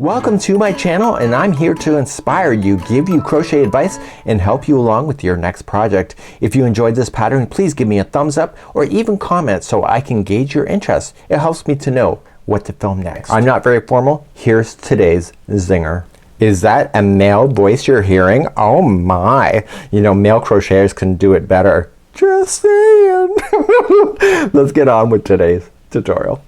Welcome to my channel, and I'm here to inspire you, give you crochet advice, and help you along with your next project. If you enjoyed this pattern, please give me a thumbs up or even comment so I can gauge your interest. It helps me to know what to film next. I'm not very formal. Here's today's zinger. Is that a male voice you're hearing? Oh my! You know, male crocheters can do it better. Just saying. Let's get on with today's tutorial.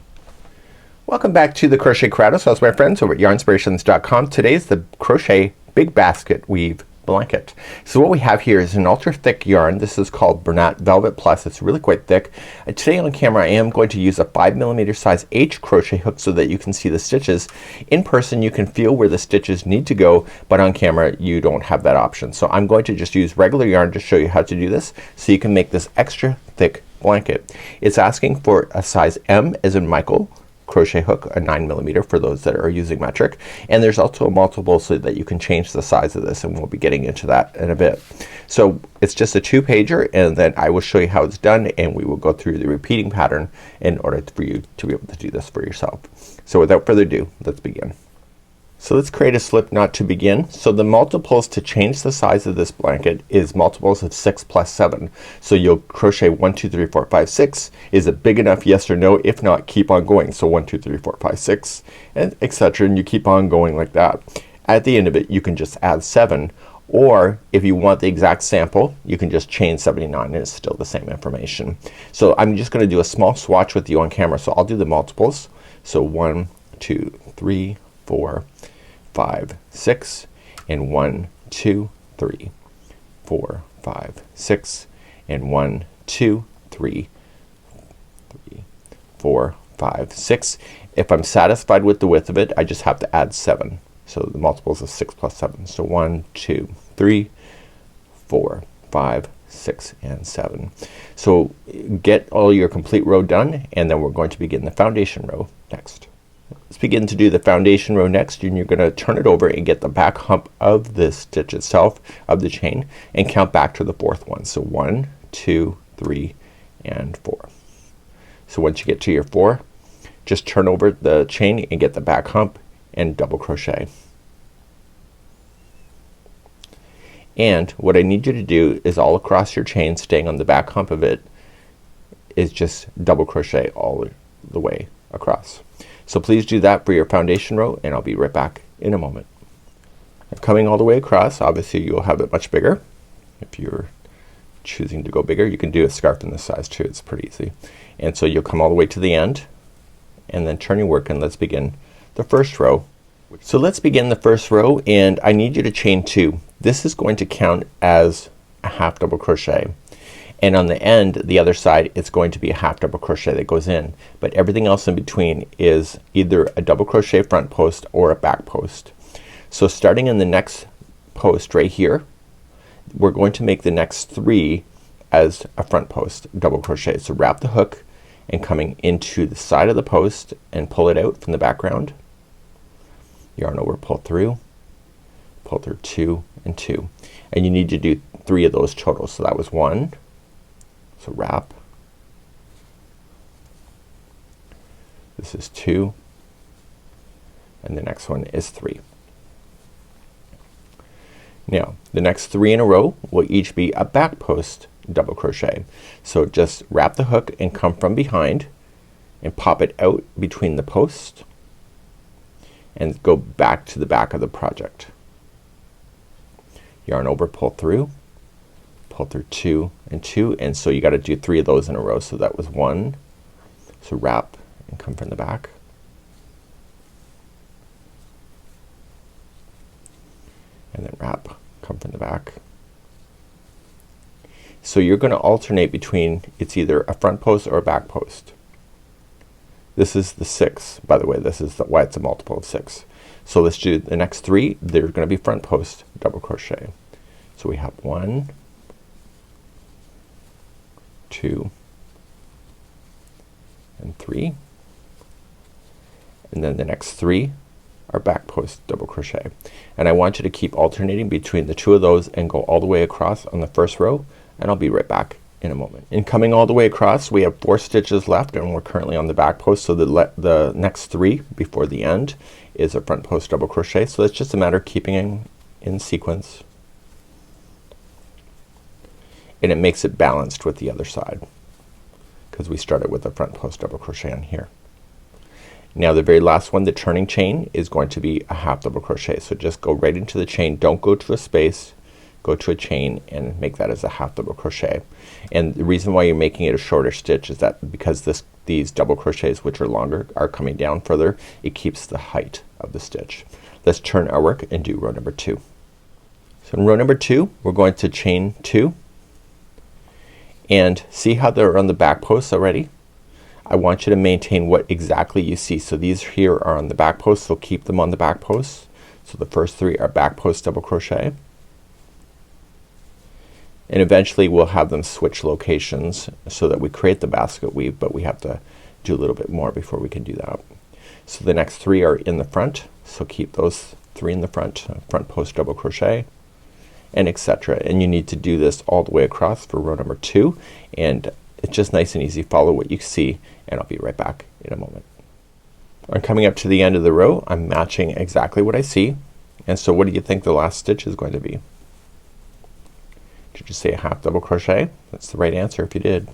Welcome back to the Crochet Crowd. So my friends over at yarnspirations.com. Today's the Crochet Big Basket Weave blanket. So what we have here is an ultra thick yarn. This is called Bernat Velvet Plus. It's really quite thick. Today on camera I am going to use a 5mm size H crochet hook so that you can see the stitches. In person you can feel where the stitches need to go, but on camera you don't have that option. So I'm going to just use regular yarn to show you how to do this so you can make this extra thick blanket. It's asking for a size M as in Michael crochet hook, a 9mm for those that are using metric, and there's also a multiple so that you can change the size of this, and we'll be getting into that in a bit. So it's just a 2-pager, and then I will show you how it's done, and we will go through the repeating pattern in order for you to be able to do this for yourself. So without further ado, let's begin. So let's create a slip knot to begin. So the multiples to change the size of this blanket is multiples of 6 plus 7. So you'll crochet 1 2 3 4 5 6. Is it big enough? Yes or no? If not, keep on going. So 1 2 3 4 5 6 and etc. and you keep on going like that. At the end of it you can just add 7, or if you want the exact sample you can just chain 79 and it's still the same information. So I'm just gonna do a small swatch with you on camera. So I'll do the multiples. So 1 2 3 4 5 6 and 1 2 3 4 5 6 and 1 2 3 4 5 6. If I'm satisfied with the width of it I just have to add 7. So the multiples of 6 plus 7. So 1 2 3 4 5 6 and 7. So get all your complete row done, and then we're going to begin the foundation row next. Let's begin to do the foundation row next, and you're gonna turn it over and get the back hump of the stitch itself of the chain and count back to the 4th one. So 1 2 3 and 4. So once you get to your 4, just turn over the chain and get the back hump and double crochet. And what I need you to do is all across your chain, staying on the back hump of it, is just double crochet all the way across. So please do that for your foundation row, and I'll be right back in a moment. Coming all the way across, obviously you'll have it much bigger. If you're choosing to go bigger you can do a scarf in this size too. It's pretty easy. And so you'll come all the way to the end and then turn your work, and let's begin the first row. So let's begin the first row, and I need you to chain 2. This is going to count as a half double crochet, and on the end, the other side, it's going to be a half double crochet that goes in, but everything else in between is either a double crochet front post or a back post. So starting in the next post right here, we're going to make the next 3 as a front post double crochet. So wrap the hook and coming into the side of the post and pull it out from the background. Yarn over, pull through 2 and 2, and you need to do 3 of those total. So that was 1. So wrap. This is 2, and the next one is 3. Now the next 3 in a row will each be a back post double crochet. So just wrap the hook and come from behind and pop it out between the post and go back to the back of the project. Yarn over, pull through 2 and 2, and so you got to do 3 of those in a row. So that was 1. So wrap and come from the back, and then wrap, come from the back. So you're gonna alternate between, it's either a front post or a back post. This is the 6, by the way. This is why it's a multiple of 6. So let's do the next 3. They're gonna be front post double crochet. So we have 1 2 and 3, and then the next 3 are back post double crochet, and I want you to keep alternating between the 2 of those and go all the way across on the first row, and I'll be right back in a moment. And coming all the way across, we have 4 stitches left and we're currently on the back post, so the next 3 before the end is a front post double crochet. So it's just a matter of keeping in sequence, and it makes it balanced with the other side because we started with a front post double crochet on here. Now the very last one, the turning chain, is going to be a half double crochet. So just go right into the chain, don't go to a space, go to a chain and make that as a half double crochet. And the reason why you're making it a shorter stitch is that because these double crochets, which are longer, are coming down further, it keeps the height of the stitch. Let's turn our work and do row number 2. So in row number 2 we're going to chain 2, and see how they're on the back posts already? I want you to maintain what exactly you see. So these here are on the back post, so keep them on the back posts. So the first 3 are back post double crochet, and eventually we'll have them switch locations so that we create the basket weave, but we have to do a little bit more before we can do that. So the next 3 are in the front, so keep those 3 in the front, front post double crochet, and etc. And you need to do this all the way across for row number 2, and it's just nice and easy. Follow what you see and I'll be right back in a moment. I'm coming up to the end of the row. I'm matching exactly what I see, and so what do you think the last stitch is going to be? Did you say a half double crochet? That's the right answer if you did.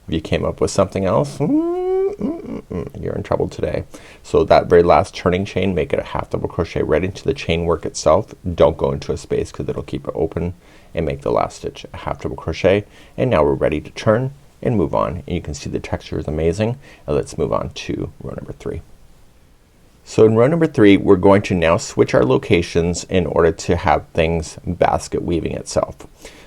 If you came up with something else, you're in trouble today. So that very last turning chain, make it a half double crochet right into the chain work itself. Don't go into a space because it'll keep it open, and make the last stitch a half double crochet. And now we're ready to turn and move on, and you can see the texture is amazing. And let's move on to row number 3. So in row number 3 we're going to now switch our locations in order to have things basket weaving itself.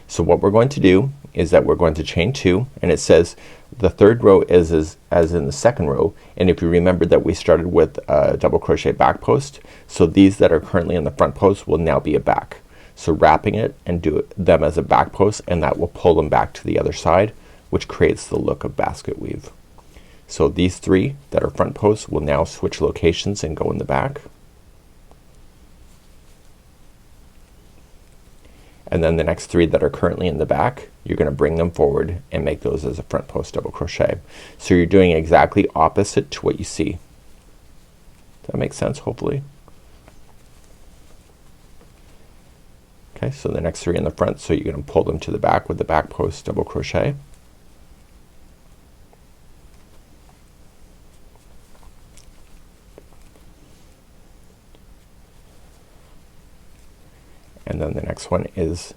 So what we're going to do is that we're going to chain 2, and it says the third row is as in the second row, and if you remember that we started with a double crochet back post, so these that are currently in the front post will now be a back. So wrapping it and do them as a back post, and that will pull them back to the other side, which creates the look of basket weave. So these 3 that are front posts will now switch locations and go in the back. And then the next 3 that are currently in the back, you're gonna bring them forward and make those as a front post double crochet. So you're doing exactly opposite to what you see. Does that make sense, hopefully? Okay, so the next 3 in the front, so you're gonna pull them to the back with the back post double crochet. And then the next one is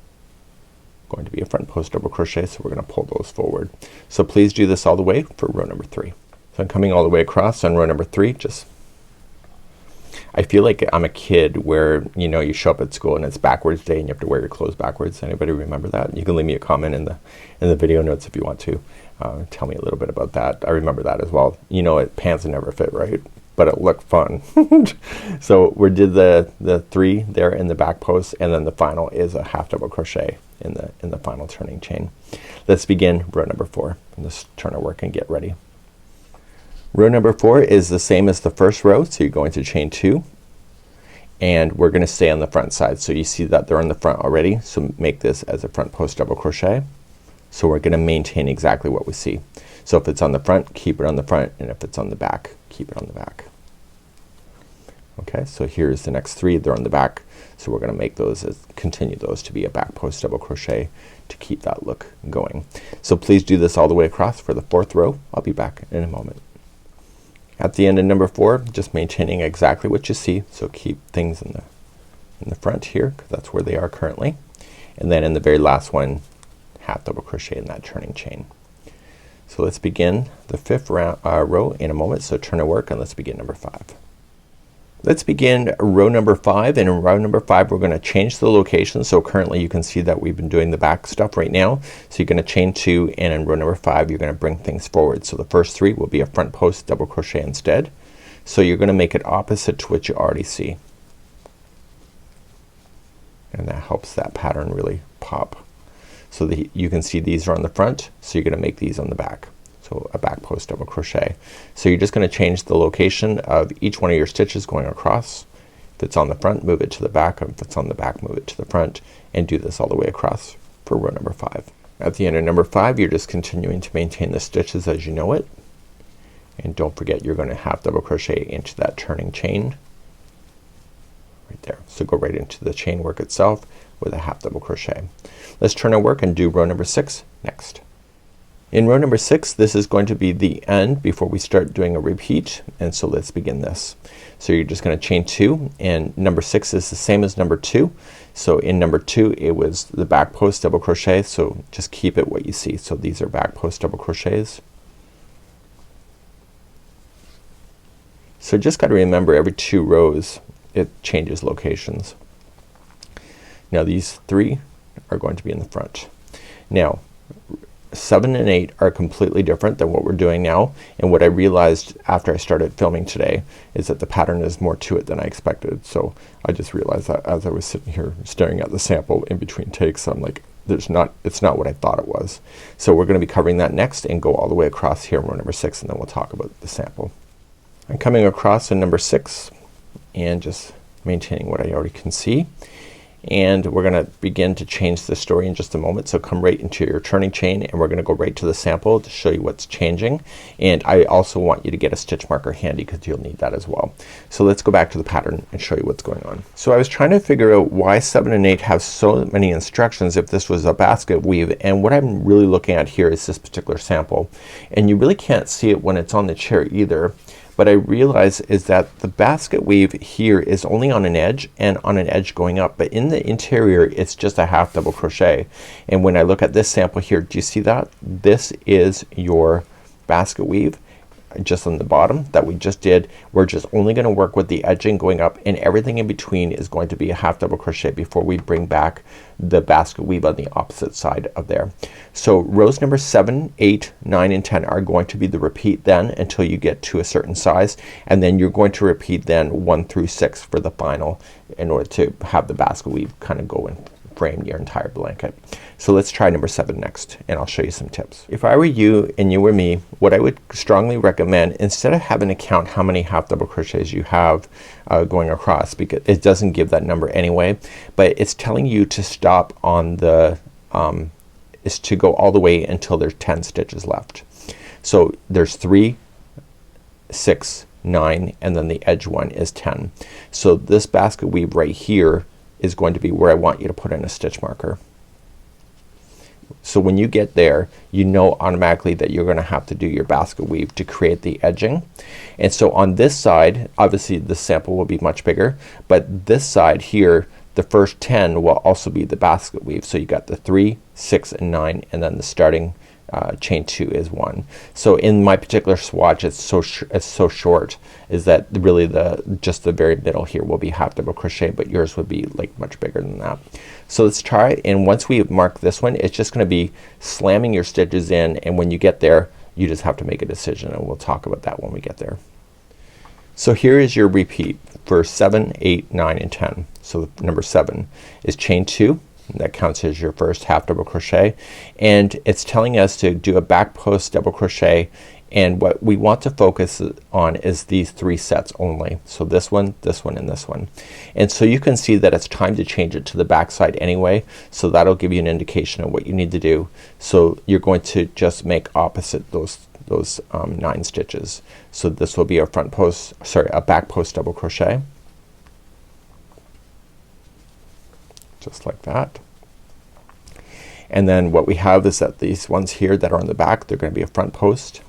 going to be a front post double crochet, so we're gonna pull those forward. So please do this all the way for row number 3. So I'm coming all the way across on row number 3. Just I feel like I'm a kid where, you know, you show up at school and it's backwards day and you have to wear your clothes backwards. Anybody remember that? You can leave me a comment in the video notes if you want to. Tell me a little bit about that. I remember that as well. You know, pants never fit right, but it looked fun. So we did the 3 there in the back post, and then the final is a half double crochet in the final turning chain. Let's begin row number 4. Let's turn our work and get ready. Row number 4 is the same as the first row, so you're going to chain 2, and we're gonna stay on the front side. So you see that they're in the front already, so make this as a front post double crochet. So we're gonna maintain exactly what we see. So if it's on the front, keep it on the front, and if it's on the back, keep it on the back. Okay, so here's the next 3. They're on the back, so we're gonna make those continue those to be a back post double crochet to keep that look going. So please do this all the way across for the 4th row. I'll be back in a moment. At the end of number 4, just maintaining exactly what you see, so keep things in the front here because that's where they are currently, and then in the very last one, half double crochet in that turning chain. So let's begin the 5th row in a moment. So turn our work and let's begin number 5. Let's begin row number 5, and in row number 5 we're gonna change the location. So currently you can see that we've been doing the back stuff right now. So you're gonna chain 2, and in row number 5 you're gonna bring things forward. So the first 3 will be a front post double crochet instead. So you're gonna make it opposite to what you already see, and that helps that pattern really pop. So you can see these are on the front, so you're gonna make these on the back. So a back post double crochet. So you're just gonna change the location of each one of your stitches going across. If it's on the front, move it to the back. If it's on the back, move it to the front, and do this all the way across for row number 5. At the end of number 5 you're just continuing to maintain the stitches as you know it, and don't forget you're gonna half double crochet into that turning chain right there. So go right into the chain work itself with a half double crochet. Let's turn our work and do row number 6 next. In row number 6 this is going to be the end before we start doing a repeat, and so let's begin this. So you're just gonna chain 2, and number 6 is the same as number 2. So in number 2 it was the back post double crochet, so just keep it what you see. So these are back post double crochets. So just gotta remember every 2 rows it changes locations. Now these 3 are going to be in the front. Now 7 and 8 are completely different than what we're doing now, and what I realized after I started filming today is that the pattern is more to it than I expected. So I just realized that as I was sitting here staring at the sample in between takes, I'm like, it's not what I thought it was. So we're gonna be covering that next and go all the way across here in row number 6, and then we'll talk about the sample. I'm coming across in number 6 and just maintaining what I already can see, and we're gonna begin to change the story in just a moment. So come right into your turning chain, and we're gonna go right to the sample to show you what's changing. And I also want you to get a stitch marker handy because you'll need that as well. So let's go back to the pattern and show you what's going on. So I was trying to figure out why 7 and 8 have so many instructions if this was a basket weave, and what I'm really looking at here is this particular sample, and you really can't see it when it's on the chair either. But I realize is that the basket weave here is only on an edge and on an edge going up, but in the interior it's just a half double crochet. And when I look at this sample here, do you see that? This is your basket weave just on the bottom that we just did. We're just only gonna work with the edging going up, and everything in between is going to be a half double crochet before we bring back the basket weave on the opposite side of there. So rows number 7, 8, 9 and 10 are going to be the repeat then until you get to a certain size, and then you're going to repeat then 1 through 6 for the final in order to have the basket weave kind of go and frame your entire blanket. So let's try number 7 next, and I'll show you some tips. If I were you and you were me, what I would strongly recommend, instead of having to count how many half double crochets you have going across, because it doesn't give that number anyway, but it's telling you to stop on the is to go all the way until there's 10 stitches left. So there's 3, 6, 9, and then the edge one is 10. So this basket weave right here is going to be where I want you to put in a stitch marker. So when you get there, you know automatically that you're gonna have to do your basket weave to create the edging. And so on this side, obviously the sample will be much bigger, but this side here, the first 10 will also be the basket weave. So you got the 3, 6 and 9, and then the starting chain 2 is 1. So in my particular swatch it's so short is that really just the very middle here will be half double crochet, but yours would be like much bigger than that. So let's try, and once we mark this one it's just gonna be slamming your stitches in, and when you get there you just have to make a decision, and we'll talk about that when we get there. So here is your repeat for 7, 8, 9 and 10. So number 7 is chain 2. That counts as your first half double crochet, and it's telling us to do a back post double crochet, and what we want to focus on is these 3 sets only. So this one, and this one. And so you can see that it's time to change it to the back side anyway, so that'll give you an indication of what you need to do. So you're going to just make opposite those 9 stitches. So this will be a front post, sorry, a back post double crochet. Just like that. And then what we have is that these ones here that are on the back, they're going to be a front post.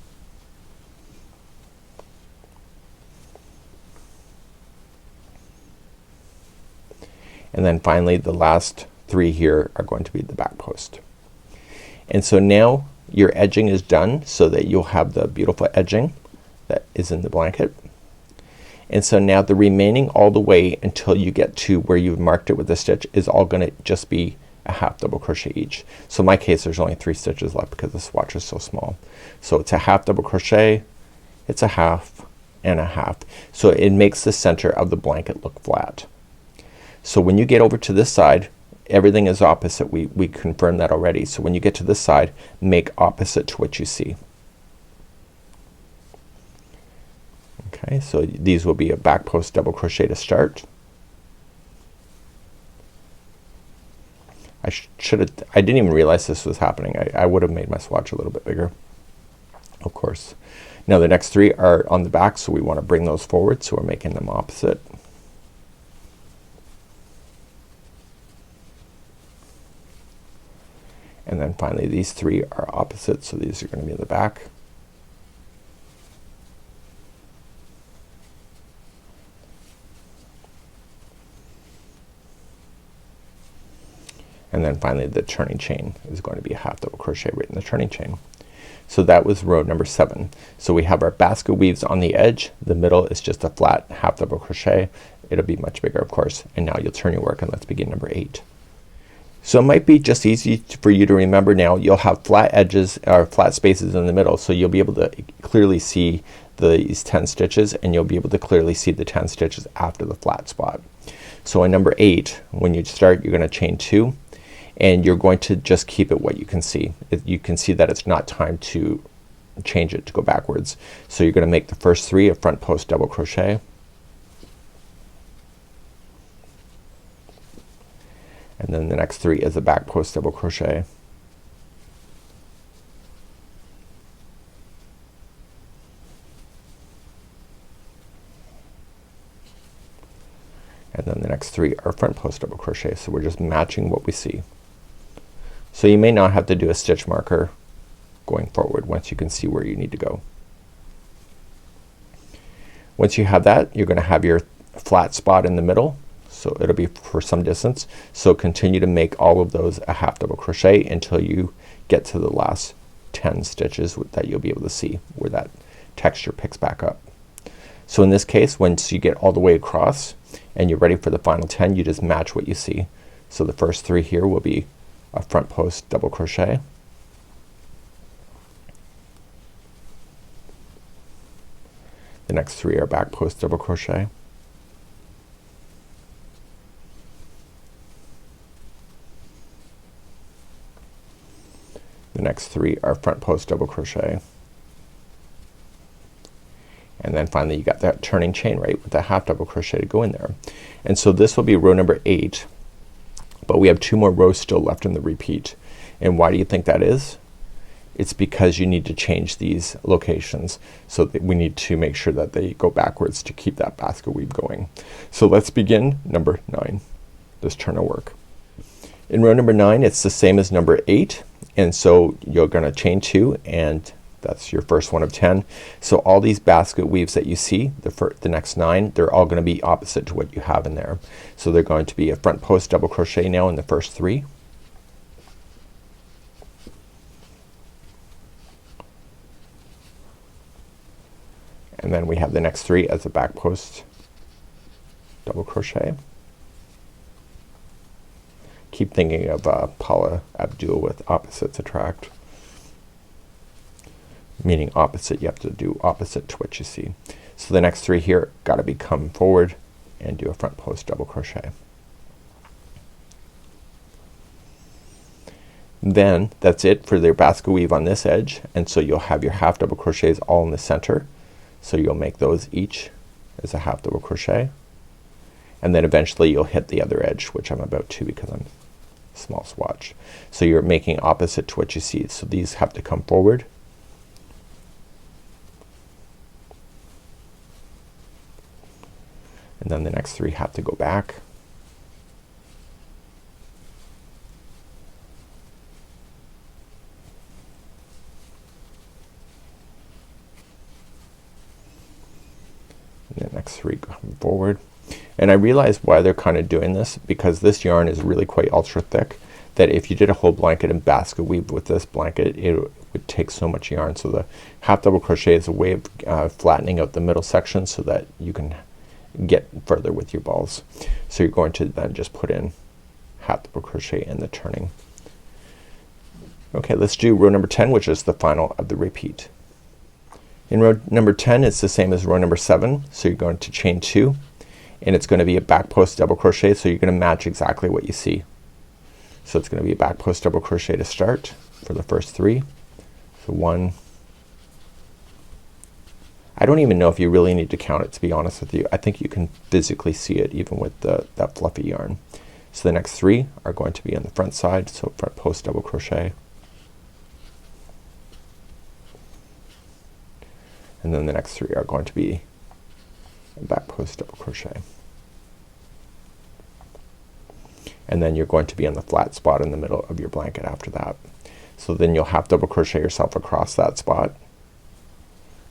And then finally the last 3 here are going to be the back post. And so now your edging is done so that you'll have the beautiful edging that is in the blanket. And so now the remaining all the way until you get to where you've marked it with a stitch is all gonna just be a half double crochet each. So in my case there's only 3 stitches left because the swatch is so small. So it's a half double crochet, it's a half and a half. So it makes the center of the blanket look flat. So when you get over to this side, everything is opposite. We confirmed that already. So when you get to this side, make opposite to what you see. Okay, so these will be a back post double crochet to start. I didn't even realize this was happening. I would have made my swatch a little bit bigger, of course. Now the next 3 are on the back, so we want to bring those forward, so we're making them opposite. And then finally these 3 are opposite, so these are going to be in the back. And then finally the turning chain is going to be a half double crochet right in the turning chain. So that was row number 7. So we have our basket weaves on the edge. The middle is just a flat half double crochet. It'll be much bigger, of course. And now you'll turn your work, and let's begin number 8. So it might be just easy for you to remember now. You'll have flat edges or flat spaces in the middle, so you'll be able to clearly see these 10 stitches, and you'll be able to clearly see the 10 stitches after the flat spot. So in number 8, when you start, you're going to chain 2, and you're going to just keep it what you can see. You can see that it's not time to change it to go backwards. So you're going to make the first 3 a front post double crochet, and then the next 3 is a back post double crochet, and then the next 3 are front post double crochet. So we're just matching what we see. So you may not have to do a stitch marker going forward once you can see where you need to go. Once you have that, you're going to have your flat spot in the middle, so it'll be for some distance. So continue to make all of those a half double crochet until you get to the last 10 stitches that you'll be able to see where that texture picks back up. So in this case, once you get all the way across and you're ready for the final 10, you just match what you see. So the first 3 here will be a front post double crochet, the next 3 are back post double crochet, the next 3 are front post double crochet, and then finally you got that turning chain right with the half double crochet to go in there. And so this will be row number 8, but we have 2 more rows still left in the repeat. And why do you think that is? It's because you need to change these locations, so that we need to make sure that they go backwards to keep that basket weave going. So let's begin number 9, this turn of work. In row number 9, it's the same as number 8, and so you're gonna chain 2, and that's your first one of 10. So all these basket weaves that you see, the next 9, they're all gonna be opposite to what you have in there. So they're going to be a front post double crochet now in the first 3, and then we have the next 3 as a back post double crochet. Keep thinking of Paula Abdul with opposites attract, meaning opposite, you have to do opposite to what you see. So the next 3 here gotta be come forward and do a front post double crochet. Then that's it for their basket weave on this edge, and so you'll have your half double crochets all in the center. So you'll make those each as a half double crochet, and then eventually you'll hit the other edge, which I'm about to because I'm small swatch. So you're making opposite to what you see. So these have to come forward, and then the next 3 have to go back, and the next 3 come forward. And I realize why they're kind of doing this, because this yarn is really quite ultra thick that if you did a whole blanket and basket weave with this blanket, it would take so much yarn. So the half double crochet is a way of flattening out the middle section so that you can get further with your balls. So you're going to then just put in half double crochet in the turning. Okay, let's do row number 10, which is the final of the repeat. In row number 10, it's the same as row number 7. So you're going to chain 2, and it's going to be a back post double crochet, so you're going to match exactly what you see. So it's going to be a back post double crochet to start for the first 3. So 1, I don't even know if you really need to count it, to be honest with you. I think you can physically see it even with that fluffy yarn. So the next 3 are going to be on the front side, so front post double crochet, and then the next 3 are going to be back post double crochet, and then you're going to be on the flat spot in the middle of your blanket after that. So then you'll half double crochet yourself across that spot,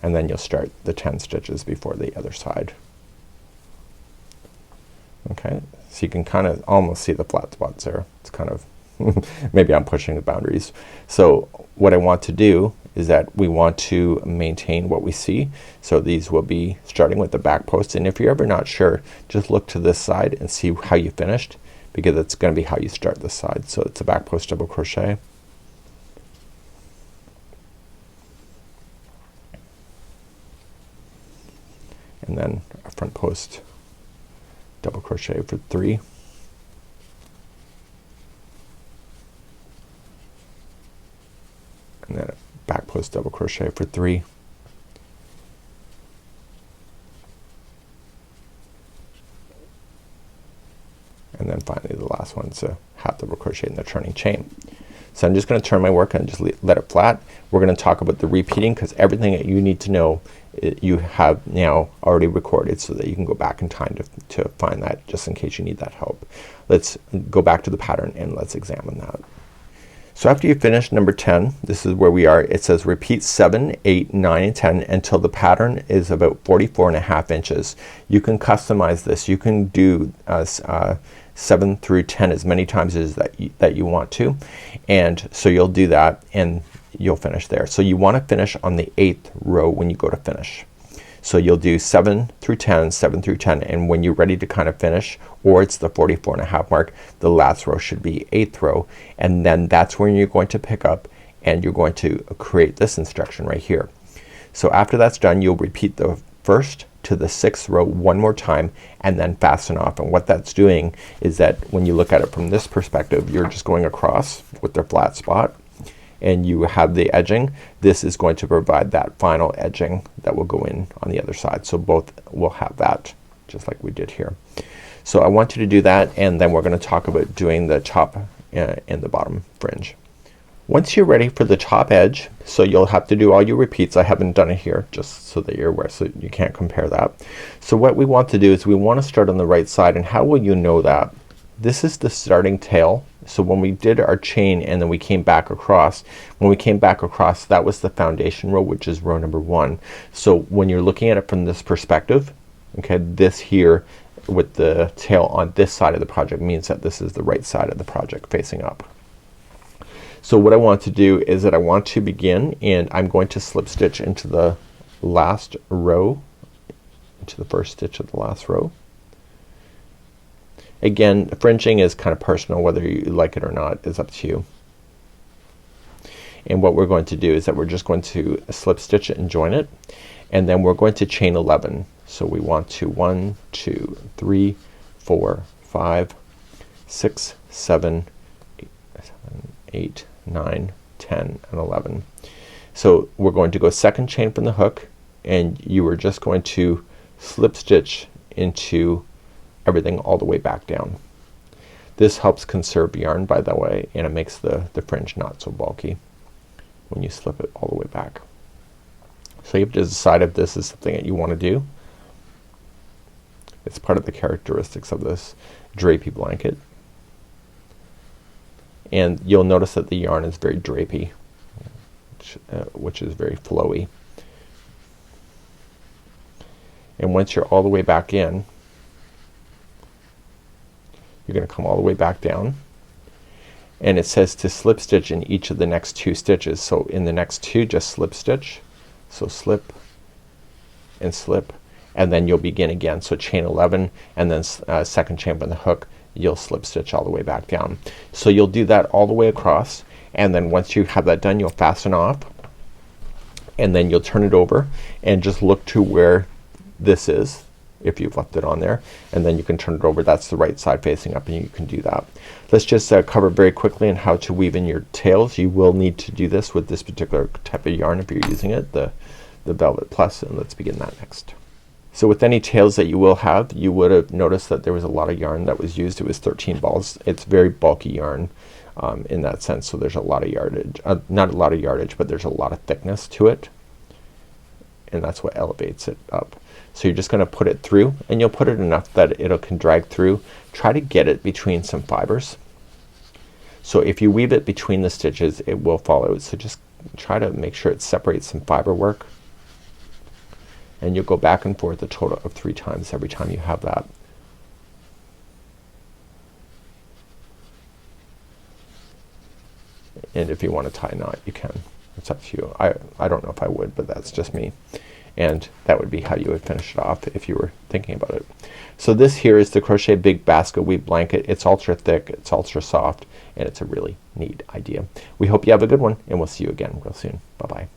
and then you'll start the 10 stitches before the other side. Okay, so you can kind of almost see the flat spots there. It's kind of maybe I'm pushing the boundaries. So what I want to do is that we want to maintain what we see. So these will be starting with the back post, and if you're ever not sure, just look to this side and see how you finished, because it's going to be how you start this side. So it's a back post double crochet, and then a front post double crochet for 3, and then a back post double crochet for 3, and then finally the last one's a half double crochet in the turning chain. So I'm just gonna turn my work and just let it flat. We're gonna talk about the repeating, because everything that you need to know you have now already recorded, so that you can go back in time to find that, just in case you need that help. Let's go back to the pattern and let's examine that. So after you finish number 10, this is where we are. It says repeat 7, 8, 9, and 10 until the pattern is about 44.5 inches. You can customize this. You can do 7 through 10 as many times as that you want to, and so you'll do that and you'll finish there. So you want to finish on the 8th row when you go to finish. So you'll do 7 through 10, 7 through 10, and when you're ready to kind of finish, or it's the 44.5 mark, the last row should be 8th row, and then that's when you're going to pick up and you're going to create this instruction right here. So after that's done, you'll repeat the 1st to the 6th row one more time and then fasten off. And what that's doing is that when you look at it from this perspective, you're just going across with the flat spot, and you have the edging. This is going to provide that final edging that will go in on the other side. So both will have that, just like we did here. So I want you to do that, and then we're gonna talk about doing the top and the bottom fringe. Once you're ready for the top edge, so you'll have to do all your repeats. I haven't done it here, just so that you're aware, so you can't compare that. So what we want to do is we want to start on the right side, and how will you know that? This is the starting tail. So when we did our chain and then we came back across, when we came back across, that was the foundation row, which is row number 1. So when you're looking at it from this perspective, okay, this here with the tail on this side of the project means that this is the right side of the project facing up. So what I want to do is that I want to begin, and I'm going to slip stitch into the last row, into the first stitch of the last row. Again, fringing is kind of personal, whether you like it or not is up to you. And what we're going to do is that we're just going to slip stitch it and join it, and then we're going to chain 11. So we want to 1, 2, 3, 4, 5, 6, 7, 8, 9, 10, and 11. So we're going to go second chain from the hook, and you are just going to slip stitch into everything all the way back down. This helps conserve yarn, by the way, and it makes the fringe not so bulky when you slip it all the way back. So you have to decide if this is something that you want to do. It's part of the characteristics of this drapey blanket. And you'll notice that the yarn is very drapey, which is very flowy. And once you're all the way back in, you're gonna come all the way back down, and it says to slip stitch in each of the next 2 stitches. So in the next 2, just slip stitch. So slip and slip, and then you'll begin again. So chain 11, and then second chain from the hook, you'll slip stitch all the way back down. So you'll do that all the way across, and then once you have that done, you'll fasten off, and then you'll turn it over and just look to where this is, if you've left it on there, and then you can turn it over. That's the right side facing up, and you can do that. Let's just cover very quickly on how to weave in your tails. You will need to do this with this particular type of yarn if you're using it, the Velvet Plus, and let's begin that next. So with any tails that you will have, you would have noticed that there was a lot of yarn that was used. It was 13 balls. It's very bulky yarn in that sense, so there's a lot of yardage, not a lot of yardage, but there's a lot of thickness to it, and that's what elevates it up. So you're just gonna put it through, and you'll put it enough that it can drag through. Try to get it between some fibers. So if you weave it between the stitches, it will fall out. So just try to make sure it separates some fiber work, and you'll go back and forth a total of 3 times every time you have that. And if you want to tie a knot, you can. It's up to you. I don't know if I would, but that's just me. And that would be how you would finish it off if you were thinking about it. So this here is the Crochet Big Basket Weave Blanket. It's ultra thick, it's ultra soft, and it's a really neat idea. We hope you have a good one, and we'll see you again real soon. Bye bye.